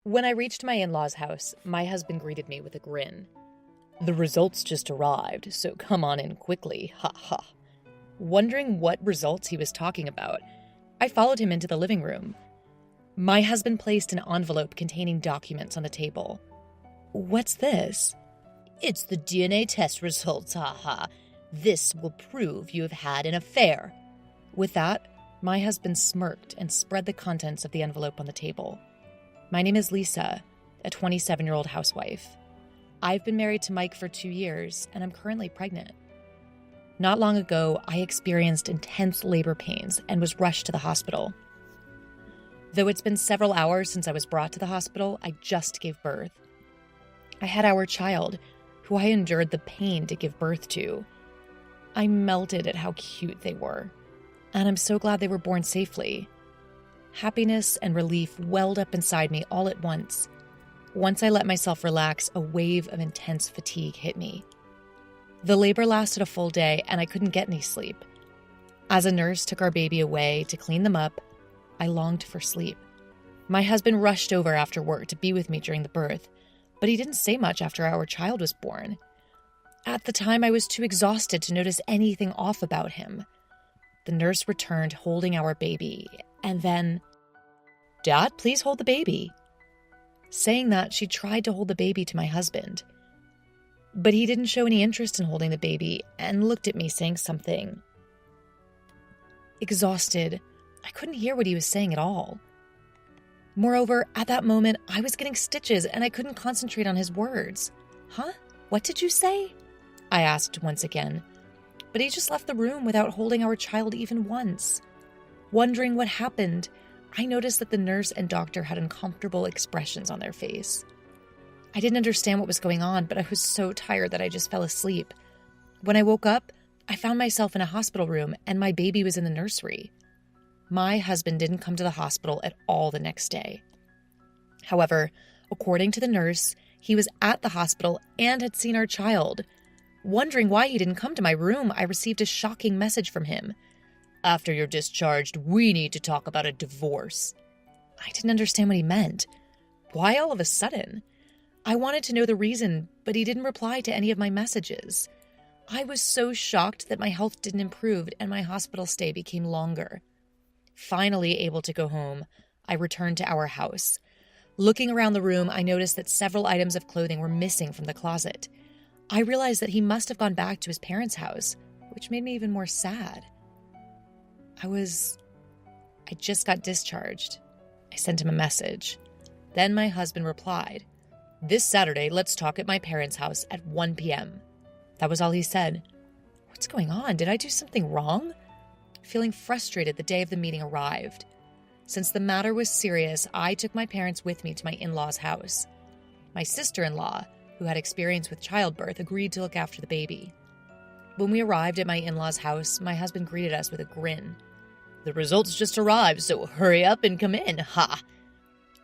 When I reached my in-laws' house, my husband greeted me with a grin. The results just arrived, so come on in quickly, ha ha. Wondering what results he was talking about, I followed him into the living room. My husband placed an envelope containing documents on the table. What's this? It's the DNA test results, ha ha. This will prove you have had an affair. With that, my husband smirked and spread the contents of the envelope on the table. My name is Lisa, a 27-year-old housewife. I've been married to Mike for 2 years, and I'm currently pregnant. Not long ago, I experienced intense labor pains and was rushed to the hospital. Though it's been several hours since I was brought to the hospital, I just gave birth. I had our child, who I endured the pain to give birth to. I melted at how cute they were, and I'm so glad they were born safely. Happiness and relief welled up inside me all at once. Once I let myself relax, a wave of intense fatigue hit me. The labor lasted a full day, and I couldn't get any sleep. As a nurse took our baby away to clean them up, I longed for sleep. My husband rushed over after work to be with me during the birth, but he didn't say much after our child was born. At the time, I was too exhausted to notice anything off about him. The nurse returned holding our baby, and then, "Dad, please hold the baby." Saying that, she tried to hold the baby to my husband. But he didn't show any interest in holding the baby and looked at me saying something. Exhausted, I couldn't hear what he was saying at all. Moreover, at that moment, I was getting stitches and I couldn't concentrate on his words. "Huh? What did you say?" I asked once again. But he just left the room without holding our child even once. Wondering what happened, I noticed that the nurse and doctor had uncomfortable expressions on their face. I didn't understand what was going on, but I was so tired that I just fell asleep. When I woke up, I found myself in a hospital room and my baby was in the nursery. My husband didn't come to the hospital at all the next day. However, according to the nurse, he was at the hospital and had seen our child. Wondering why he didn't come to my room, I received a shocking message from him. "After you're discharged, we need to talk about a divorce." I didn't understand what he meant. Why all of a sudden? I wanted to know the reason, but he didn't reply to any of my messages. I was so shocked that my health didn't improve and my hospital stay became longer. Finally able to go home, I returned to our house. Looking around the room, I noticed that several items of clothing were missing from the closet. I realized that he must have gone back to his parents' house, which made me even more sad. I just got discharged. I sent him a message. Then my husband replied, "This Saturday, let's talk at my parents' house at 1 p.m. That was all he said. What's going on? Did I do something wrong? Feeling frustrated, the day of the meeting arrived. Since the matter was serious, I took my parents with me to my in-laws' house. My sister-in-law, who had experience with childbirth, agreed to look after the baby. When we arrived at my in-laws' house, my husband greeted us with a grin. "The results just arrived, so hurry up and come in, ha!"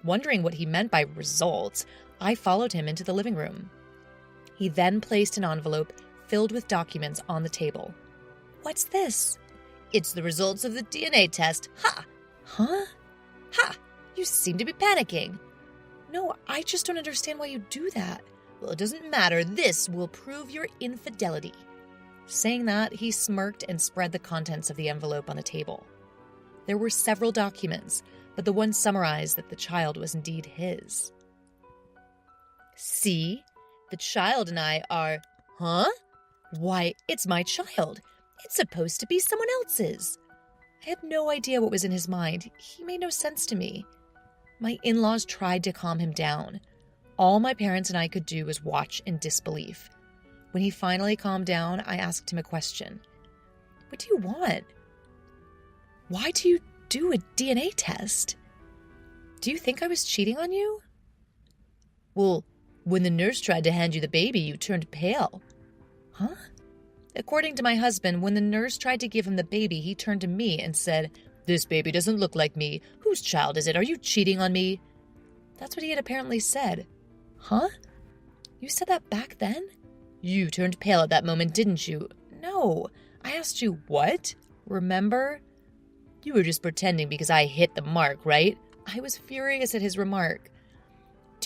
Wondering what he meant by results, I followed him into the living room. He then placed an envelope filled with documents on the table. What's this? It's the results of the DNA test, ha! Huh? Ha! You seem to be panicking. No, I just don't understand why you do that. Well, it doesn't matter. This will prove your infidelity. Saying that, he smirked and spread the contents of the envelope on the table. There were several documents, but the one summarized that the child was indeed his. See? The child and I are... Huh? Why, it's my child. It's supposed to be someone else's. I had no idea what was in his mind. He made no sense to me. My in-laws tried to calm him down. All my parents and I could do was watch in disbelief. When he finally calmed down, I asked him a question. What do you want? Why do you do a DNA test? Do you think I was cheating on you? Well, when the nurse tried to hand you the baby, you turned pale. Huh? According to my husband, when the nurse tried to give him the baby, he turned to me and said, "This baby doesn't look like me. Whose child is it? Are you cheating on me?" That's what he had apparently said. Huh? You said that back then? You turned pale at that moment, didn't you? No. I asked you what? Remember? You were just pretending because I hit the mark, right? I was furious at his remark.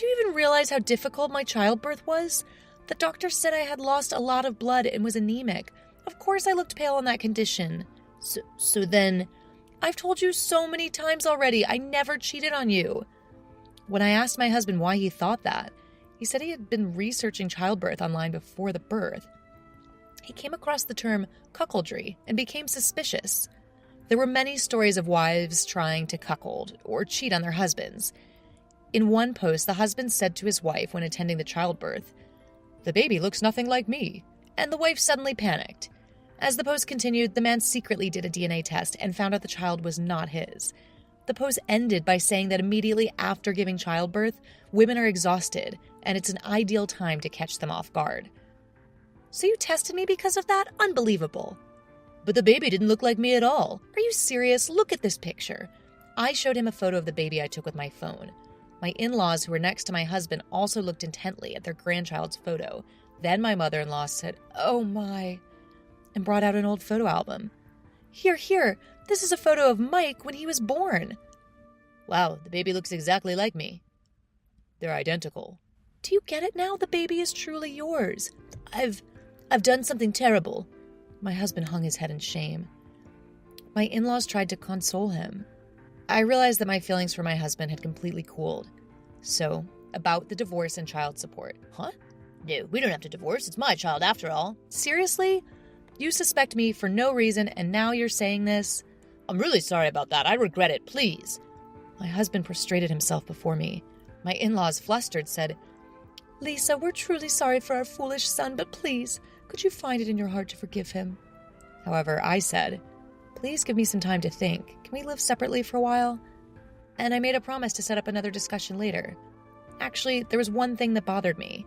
Do you even realize how difficult my childbirth was? The doctor said I had lost a lot of blood and was anemic. Of course I looked pale in that condition. So then, I've told you so many times already, I never cheated on you. When I asked my husband why he thought that, he said he had been researching childbirth online before the birth. He came across the term cuckoldry and became suspicious. There were many stories of wives trying to cuckold or cheat on their husbands. In one post, the husband said to his wife when attending the childbirth, "The baby looks nothing like me," and the wife suddenly panicked. As the post continued, the man secretly did a DNA test and found out the child was not his. The post ended by saying that immediately after giving childbirth, women are exhausted, and it's an ideal time to catch them off guard. So you tested me because of that? Unbelievable. But the baby didn't look like me at all. Are you serious? Look at this picture. I showed him a photo of the baby I took with my phone. My in-laws, who were next to my husband, also looked intently at their grandchild's photo. Then my mother-in-law said, "Oh my," and brought out an old photo album. Here, this is a photo of Mike when he was born. Wow, the baby looks exactly like me. They're identical. Do you get it now? The baby is truly yours. I've done something terrible. My husband hung his head in shame. My in-laws tried to console him. I realized that my feelings for my husband had completely cooled. So, about the divorce and child support. Huh? No, we don't have to divorce. It's my child after all. Seriously? You suspect me for no reason, and now you're saying this? I'm really sorry about that. I regret it. Please. My husband prostrated himself before me. My in-laws, flustered, said, "Lisa, we're truly sorry for our foolish son, but please, could you find it in your heart to forgive him?" However, I said, "Please give me some time to think. Can we live separately for a while?" And I made a promise to set up another discussion later. Actually, there was one thing that bothered me.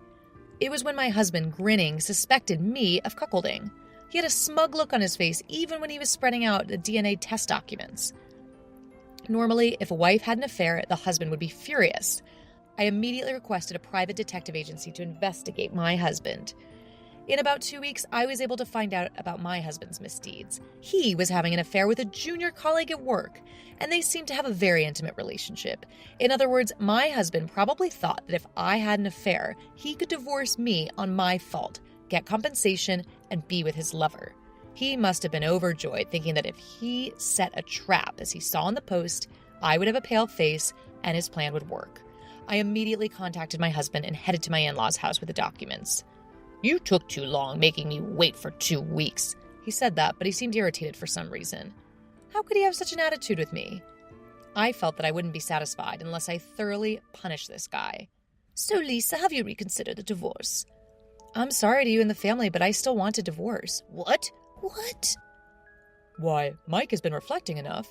It was when my husband, grinning, suspected me of cuckolding. He had a smug look on his face even when he was spreading out the DNA test documents. Normally, if a wife had an affair, the husband would be furious. I immediately requested a private detective agency to investigate my husband. In about 2 weeks, I was able to find out about my husband's misdeeds. He was having an affair with a junior colleague at work, and they seemed to have a very intimate relationship. In other words, my husband probably thought that if I had an affair, he could divorce me on my fault, get compensation, and be with his lover. He must have been overjoyed, thinking that if he set a trap, as he saw in the post, I would have a pale face and his plan would work. I immediately contacted my husband and headed to my in-laws' house with the documents. "You took too long making me wait for 2 weeks. He said that, but he seemed irritated for some reason. How could he have such an attitude with me? I felt that I wouldn't be satisfied unless I thoroughly punished this guy. "So, Lisa, have you reconsidered the divorce?" "I'm sorry to you and the family, but I still want a divorce." What? Why, Mike has been reflecting enough.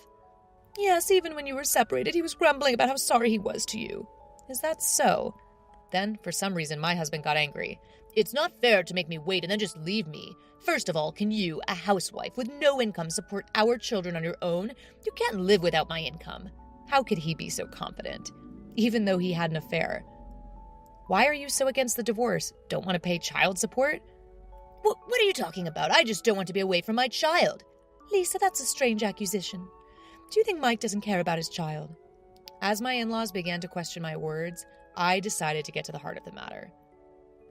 Yes, even when you were separated, he was grumbling about how sorry he was to you. Is that so? Then, for some reason, my husband got angry. "It's not fair to make me wait and then just leave me. First of all, can you, a housewife with no income, support our children on your own? You can't live without my income." How could he be so confident? Even though he had an affair. Why are you so against the divorce? Don't want to pay child support? What are you talking about? I just don't want to be away from my child. Lisa, that's a strange accusation. Do you think Mike doesn't care about his child? As my in-laws began to question my words, I decided to get to the heart of the matter.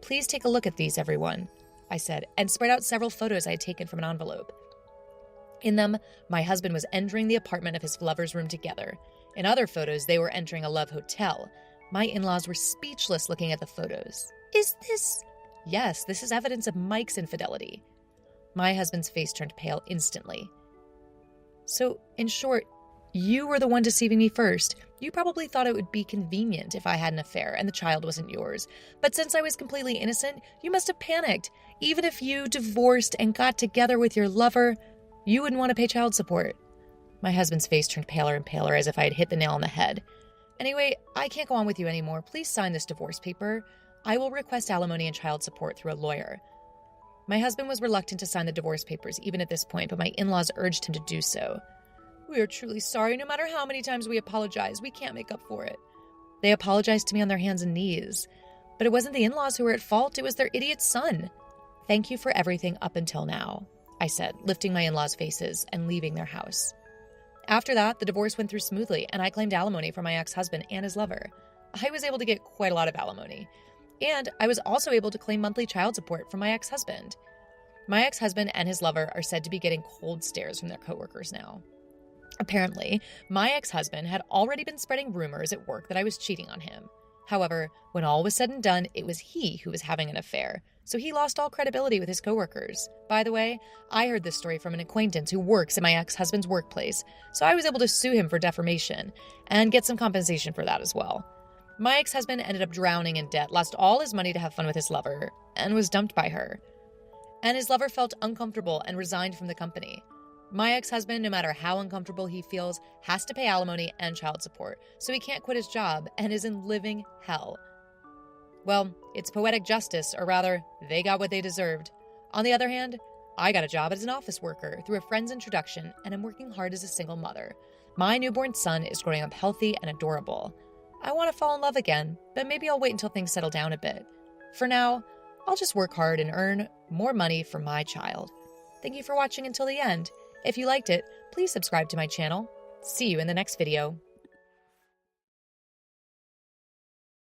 "Please take a look at these, everyone," I said, and spread out several photos I had taken from an envelope. In them, my husband was entering the apartment of his lover's room together. In other photos, they were entering a love hotel. My in-laws were speechless looking at the photos. Is this... Yes, this is evidence of Mike's infidelity. My husband's face turned pale instantly. So, in short, you were the one deceiving me first. You probably thought it would be convenient if I had an affair and the child wasn't yours. But since I was completely innocent, you must have panicked. Even if you divorced and got together with your lover, you wouldn't want to pay child support. My husband's face turned paler and paler as if I had hit the nail on the head. Anyway, I can't go on with you anymore. Please sign this divorce paper. I will request alimony and child support through a lawyer. My husband was reluctant to sign the divorce papers even at this point, but my in-laws urged him to do so. "We are truly sorry. No matter how many times we apologize, we can't make up for it." They apologized to me on their hands and knees. But it wasn't the in-laws who were at fault, it was their idiot son. "Thank you for everything up until now," I said, lifting my in-laws' faces and leaving their house. After that, the divorce went through smoothly, and I claimed alimony for my ex-husband and his lover. I was able to get quite a lot of alimony. And I was also able to claim monthly child support from my ex-husband. My ex-husband and his lover are said to be getting cold stares from their coworkers now. Apparently, my ex-husband had already been spreading rumors at work that I was cheating on him. However, when all was said and done, it was he who was having an affair, so he lost all credibility with his coworkers. By the way, I heard this story from an acquaintance who works at my ex-husband's workplace, so I was able to sue him for defamation and get some compensation for that as well. My ex-husband ended up drowning in debt, lost all his money to have fun with his lover, and was dumped by her. And his lover felt uncomfortable and resigned from the company. My ex-husband, no matter how uncomfortable he feels, has to pay alimony and child support, so he can't quit his job and is in living hell. Well, it's poetic justice, or rather, they got what they deserved. On the other hand, I got a job as an office worker through a friend's introduction, and I'm working hard as a single mother. My newborn son is growing up healthy and adorable. I want to fall in love again, but maybe I'll wait until things settle down a bit. For now, I'll just work hard and earn more money for my child. Thank you for watching until the end. If you liked it, please subscribe to my channel. See you in the next video.